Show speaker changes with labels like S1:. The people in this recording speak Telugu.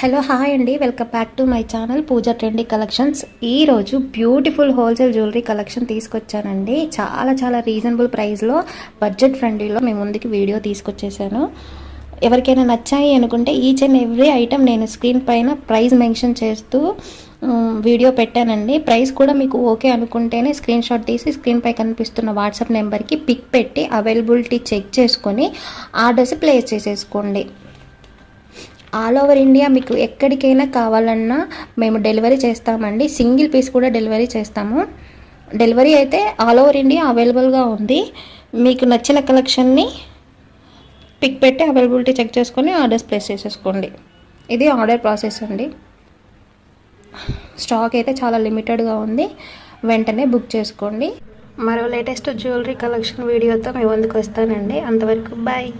S1: హలో హాయ్ అండి, welcome back to my channel Pooja trendy collections. ఈరోజు బ్యూటిఫుల్ హోల్సేల్ జ్యువెలరీ కలెక్షన్ తీసుకొచ్చానండి. చాలా రీజనబుల్ ప్రైస్లో, బడ్జెట్ ఫ్రెండ్లీలో మీ ముందుకి వీడియో తీసుకొచ్చేసాను. ఎవరికైనా నచ్చాయి అనుకుంటే ఈచ్ అండ్ ఎవ్రీ ఐటమ్ నేను స్క్రీన్ పైన ప్రైస్ మెన్షన్ చేస్తూ వీడియో పెట్టానండి. ప్రైస్ కూడా మీకు ఓకే అనుకుంటేనే స్క్రీన్ షాట్ తీసి స్క్రీన్ పై కనిపిస్తున్న వాట్సాప్ నెంబర్కి పిక్ పెట్టి అవైలబిలిటీ చెక్ చేసుకొని ఆర్డర్స్ ప్లేస్ చేసేసుకోండి. ఆల్ ఓవర్ ఇండియా మీకు ఎక్కడికైనా కావాలన్నా మేము డెలివరీ చేస్తామండి. సింగిల్ పీస్ కూడా డెలివరీ చేస్తాము. డెలివరీ అయితే ఆల్ ఓవర్ ఇండియా అవైలబుల్గా ఉంది. మీకు నచ్చిన కలెక్షన్ని పిక్ పెట్టి అవైలబిలిటీ చెక్ చేసుకొని ఆర్డర్స్ ప్లేస్ చేసేసుకోండి. ఇది ఆర్డర్ ప్రాసెస్ అండి. స్టాక్ అయితే చాలా లిమిటెడ్గా ఉంది, వెంటనే బుక్ చేసుకోండి. మరో లేటెస్ట్ జ్యువెలరీ కలెక్షన్ వీడియోతో మీ ముందుకు వస్తానండి. అంతవరకు బాయ్.